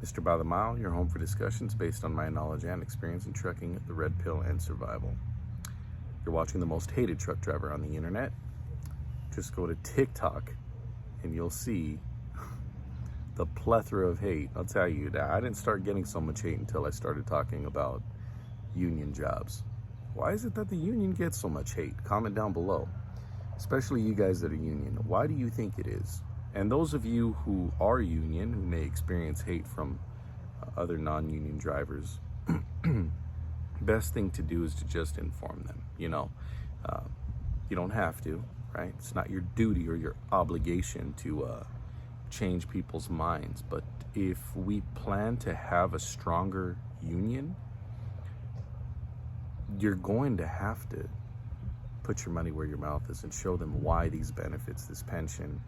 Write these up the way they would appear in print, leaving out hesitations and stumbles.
Mr. By the Mile, your home for discussions based on my knowledge and experience in trucking, the red pill, and survival. You're watching the most hated truck driver on the internet. Just go to TikTok and you'll see the plethora of hate. I'll tell you that I didn't start getting so much hate until I started talking about union jobs. Why is it that the union gets so much hate? Comment down below, especially you guys that are union. Why do you think it is? And those of you who are union, who may experience hate from other non-union drivers, best thing to do is to just inform them. You don't have to, right? It's not your duty or your obligation to change people's minds. But if we plan to have a stronger union, you're going to have to put your money where your mouth is and show them why these benefits, this pension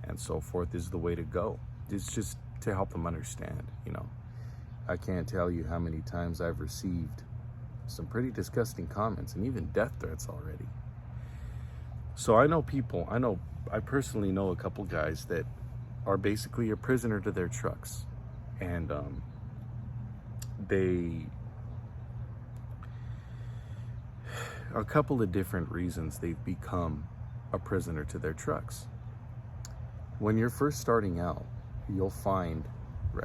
and so forth, is the way to go. It's just to help them understand. I can't tell you how many times I've received some pretty disgusting comments and even death threats already. So I personally know a couple guys that are basically a prisoner to their trucks, and a couple of different reasons they've become a prisoner to their trucks. When you're first starting out, you'll find,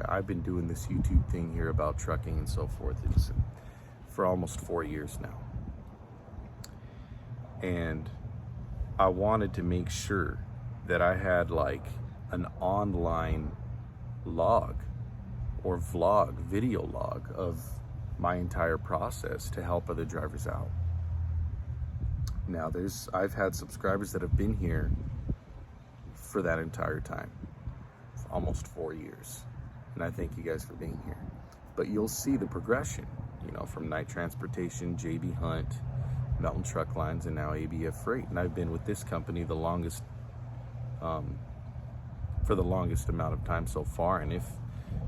I've been doing this YouTube thing here about trucking and so forth for almost 4 years now. And I wanted to make sure that I had like an online log or vlog, video log of my entire process to help other drivers out. Now I've had subscribers that have been here for that entire time, for almost 4 years. And I thank you guys for being here. But you'll see the progression, from Night Transportation, JB Hunt, Mountain Truck Lines, and now ABF Freight. And I've been with this company the longest, for the longest amount of time so far. And if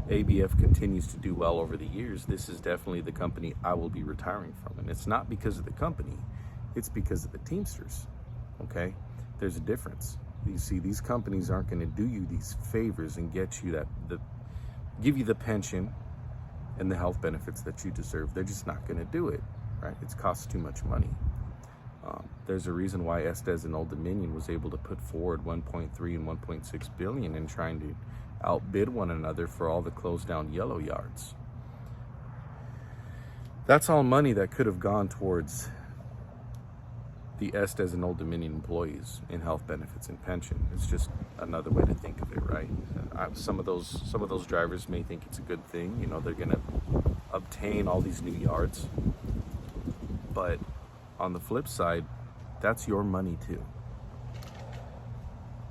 ABF continues to do well over the years, this is definitely the company I will be retiring from. And it's not because of the company, it's because of the Teamsters, okay? There's a difference. You see, these companies aren't gonna do you these favors and get you give you the pension and the health benefits that you deserve. They're just not gonna do it, right? It costs too much money. There's a reason why Estes and Old Dominion was able to put forward 1.3 and 1.6 billion in trying to outbid one another for all the closed down yellow yards. That's all money that could have gone towards the Estes and Old Dominion employees in health benefits and pension. It's just another way to think of it, right? Some of those drivers may think it's a good thing. They're gonna obtain all these new yards, but on the flip side, that's your money too.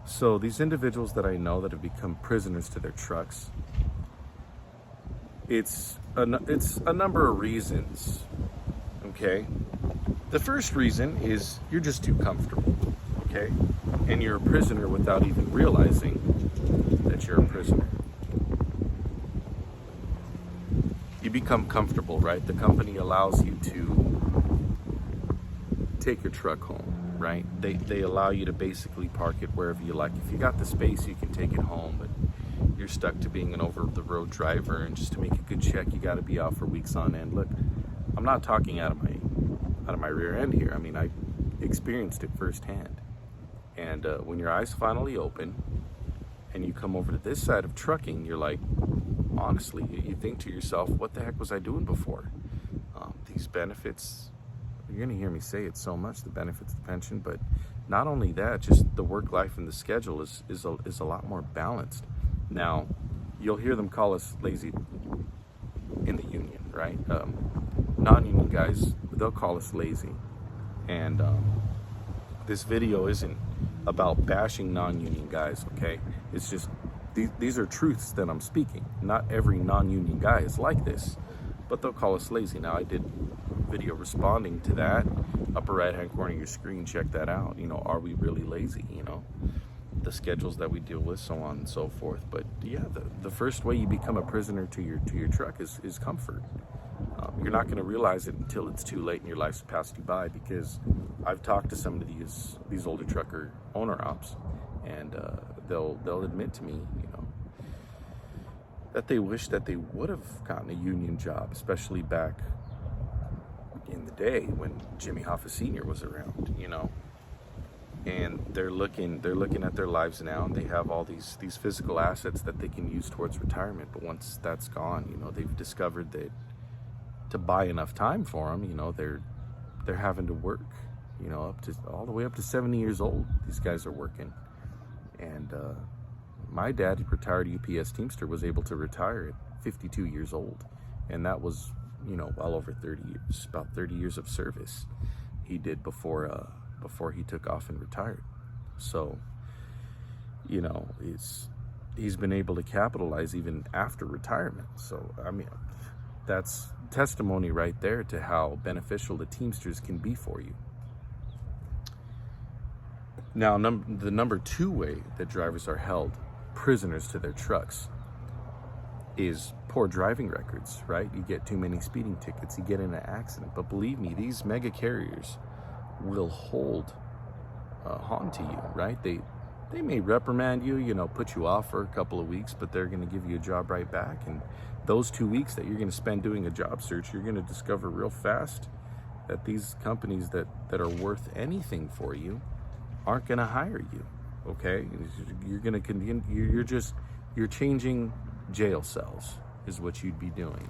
So these individuals that I know that have become prisoners to their trucks, it's a number of reasons, okay? The first reason is you're just too comfortable, okay? And you're a prisoner without even realizing that you're a prisoner. You become comfortable, right? The company allows you to take your truck home, right? They allow you to basically park it wherever you like. If you got the space, you can take it home, but you're stuck to being an over-the-road driver, and just to make a good check, you got to be out for weeks on end. Look, I'm not talking out of my rear end here. I mean, I experienced it firsthand. And when your eyes finally open and you come over to this side of trucking, you're like, honestly, you think to yourself, what the heck was I doing before? These benefits, you're gonna hear me say it so much, the benefits, the pension, but not only that, just the work life and the schedule is a lot more balanced. Now, you'll hear them call us lazy in the union, right? Non-union guys, they'll call us lazy. And this video isn't about bashing non-union guys, okay? It's just, these are truths that I'm speaking. Not every non-union guy is like this, but they'll call us lazy. Now, I did a video responding to that. Upper right-hand corner of your screen, check that out. Are we really lazy, the schedules that we deal with, so on and so forth. But yeah, the first way you become a prisoner to your truck is comfort. You're not going to realize it until it's too late and your life's passed you by, because I've talked to some of these older trucker owner ops, and they'll admit to me, that they wish that they would have gotten a union job, especially back in the day when Jimmy Hoffa Sr. was around, you know. And they're looking at their lives now, and they have all these physical assets that they can use towards retirement. But once that's gone, you know, they've discovered that to buy enough time for them, you know, they're having to work, you know, up to all the way up to 70 years old. These guys are working. And my dad, retired UPS Teamster, was able to retire at 52 years old, and that was, you know, well over 30 years, about 30 years of service he did before he took off and retired. So, you know, he's been able to capitalize even after retirement. So, I mean, that's testimony right there to how beneficial the Teamsters can be for you. Now, the number 2 way that drivers are held prisoners to their trucks is poor driving records, right? You get too many speeding tickets, you get in an accident. But believe me, these mega carriers will hold on to you, right? They may reprimand you, you know, put you off for a couple of weeks, but they're going to give you a job right back. And those 2 weeks that you're going to spend doing a job search, you're going to discover real fast that these companies that are worth anything for you aren't going to hire you. Okay, you're going to continue. You're changing jail cells is what you'd be doing.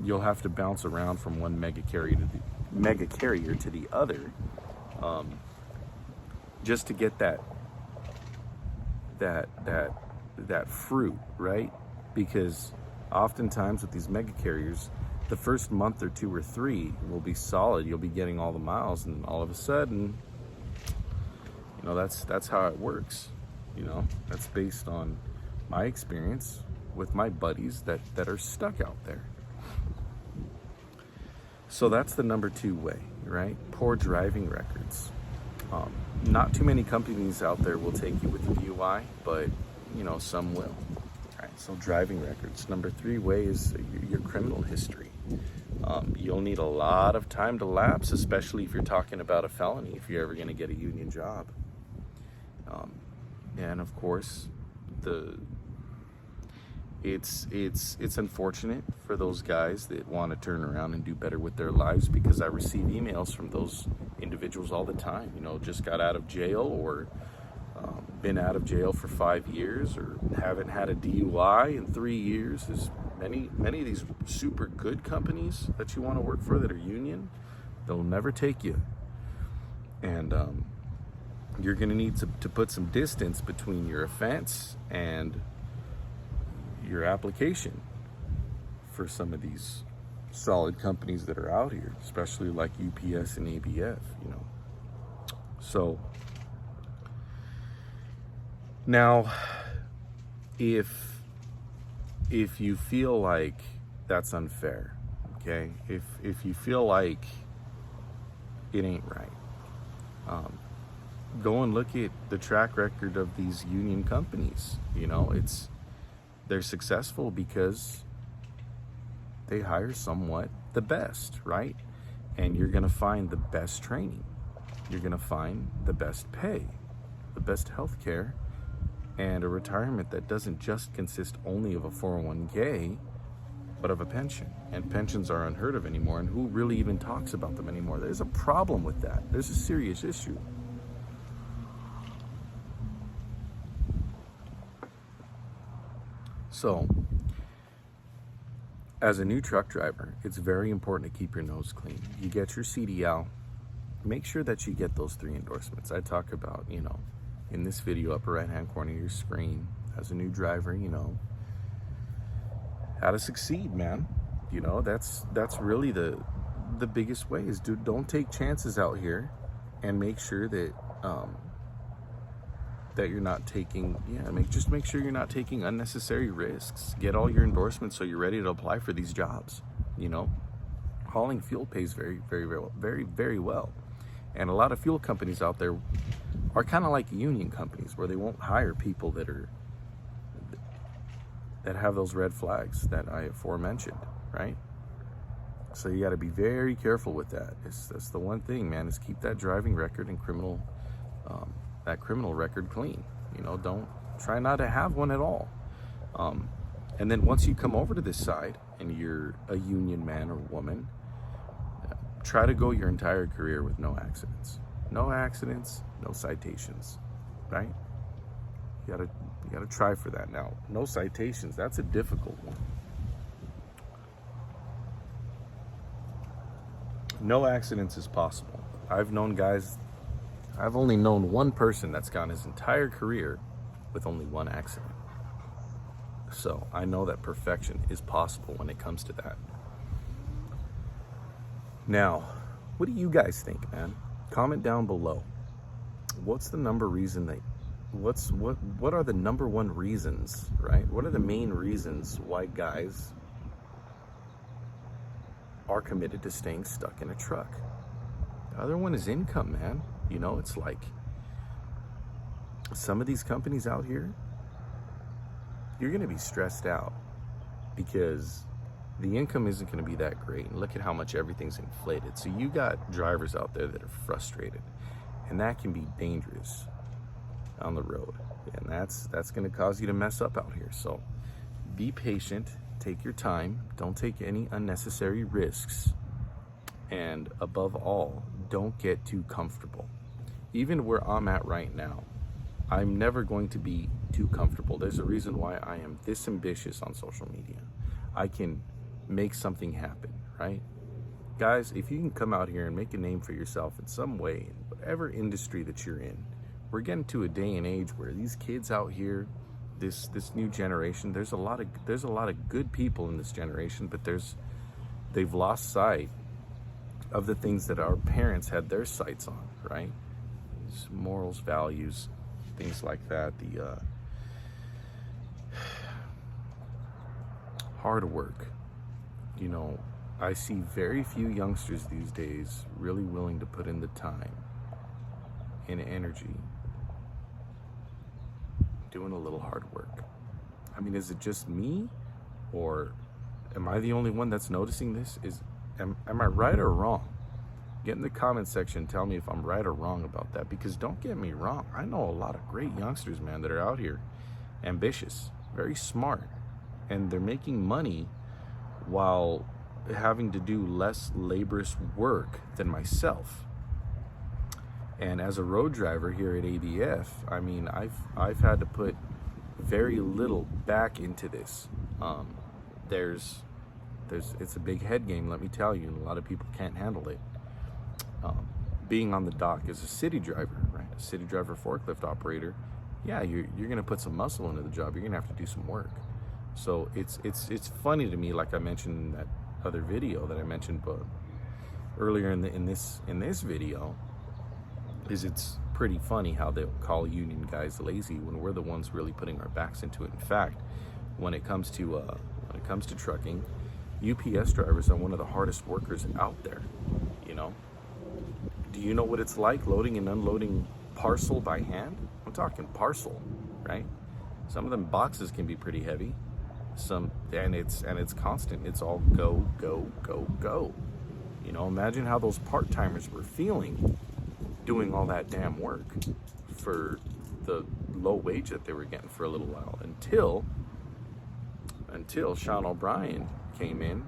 You'll have to bounce around from one mega carrier to the other, just to get that fruit, right? Because oftentimes with these mega carriers, the first month or 2 or 3 will be solid. You'll be getting all the miles, and all of a sudden, you know, that's how it works. You know, that's based on my experience with my buddies that are stuck out there. So that's the number 2 way, right? Poor driving records. Not too many companies out there will take you with a DUI, but, you know, some will. All right, so driving records. Number 3 way is your criminal history. You'll need a lot of time to lapse, especially if you're talking about a felony, if you're ever going to get a union job. And of course, it's unfortunate for those guys that want to turn around and do better with their lives, because I receive emails from those individuals all the time, you know, just got out of jail, or been out of jail for 5 years, or haven't had a DUI in 3 years. There's many of these super good companies that you want to work for that are union, they'll never take you. And you're going to need to put some distance between your offense and your application for some of these solid companies that are out here, especially like UPS and ABF, you know. So now, if you feel like that's unfair, okay, if you feel like it ain't right, go and look at the track record of these union companies. You know, they're successful because they hire somewhat the best, right? And you're going to find the best training. You're going to find the best pay, the best health care, and a retirement that doesn't just consist only of a 401k, but of a pension. And pensions are unheard of anymore, and who really even talks about them anymore? There's a problem with that. There's a serious issue. So, as a new truck driver, it's very important to keep your nose clean. You get your CDL, make sure that you get those 3 endorsements. I talk about, you know, in this video, upper right-hand corner of your screen, as a new driver, you know, how to succeed, man. You know, that's really the biggest way is, dude, don't take chances out here, and make sure that that you're not taking, just make sure you're not taking unnecessary risks. Get all your endorsements so you're ready to apply for these jobs. You know, hauling fuel pays very, very, very, very well. And a lot of fuel companies out there are kind of like union companies, where they won't hire people that have those red flags that I aforementioned, right? So you got to be very careful with that. That's the one thing, man, is keep that driving record and criminal record clean. You know, don't try not to have one at all. And then once you come over to this side and you're a union man or woman, try to go your entire career with no accidents. No accidents, no citations, right? You gotta try for that. Now, no citations, that's a difficult one. No accidents is possible. I've only known one person that's gone his entire career with only one accident. So I know that perfection is possible when it comes to that. Now, what do you guys think, man? Comment down below. What's the what are the number one reasons, right? What are the main reasons why guys are committed to staying stuck in a truck? The other one is income, man. You know, it's like some of these companies out here, you're going to be stressed out because the income isn't going to be that great. And look at how much everything's inflated. So you got drivers out there that are frustrated, and that can be dangerous on the road. And that's going to cause you to mess up out here. So be patient, take your time, don't take any unnecessary risks. And above all, don't get too comfortable. Even where I'm at right now, I'm never going to be too comfortable. There's a reason why I am this ambitious on social media. I can make something happen, right? Guys, if you can come out here and make a name for yourself in some way, in whatever industry that you're in, we're getting to a day and age where these kids out here, this new generation, there's a lot of good people in this generation, but they've lost sight of the things that our parents had their sights on, right? Morals, values, things like that. The hard work. You know, I see very few youngsters these days really willing to put in the time and energy doing a little hard work. I mean, is it just me, or am I the only one that's noticing this? Am I right or wrong? Get in the comment section, tell me if I'm right or wrong about that, because don't get me wrong, I know a lot of great youngsters, man, that are out here ambitious, very smart, and they're making money while having to do less laborious work than myself. And as a road driver here at ABF, I mean, I've had to put very little back into this. It's a big head game, let me tell you, and a lot of people can't handle it. Being on the dock as a city driver, right? A city driver forklift operator, yeah, you're gonna put some muscle into the job. You're gonna have to do some work. So it's funny to me, like I mentioned in that other video that I mentioned earlier in this video, is it's pretty funny how they'll call union guys lazy when we're the ones really putting our backs into it. In fact, when it comes to trucking, UPS drivers are one of the hardest workers out there. You know, do you know what it's like loading and unloading parcel by hand? I'm talking parcel, right? Some of them boxes can be pretty heavy. And it's constant. It's all go, go, go, go. You know, imagine how those part-timers were feeling doing all that damn work for the low wage that they were getting for a little while, until Sean O'Brien came in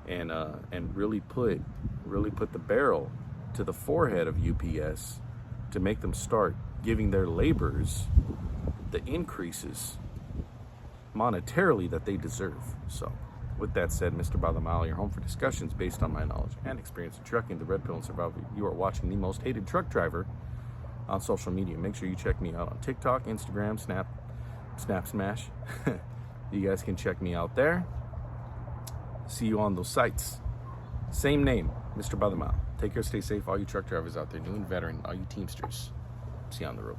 and really put the barrel to the forehead of UPS to make them start giving their laborers the increases monetarily that they deserve. So with that said, Mr. By the Mile, your home for discussions based on my knowledge and experience in trucking, the Red Pill and Survival. You are watching the most hated truck driver on social media. Make sure you check me out on TikTok, Instagram, Snap Smash. You guys can check me out there. See you on those sites. Same name, Mr. By the Mile. Take care, stay safe, all you truck drivers out there, new and veteran, all you Teamsters. See you on the road.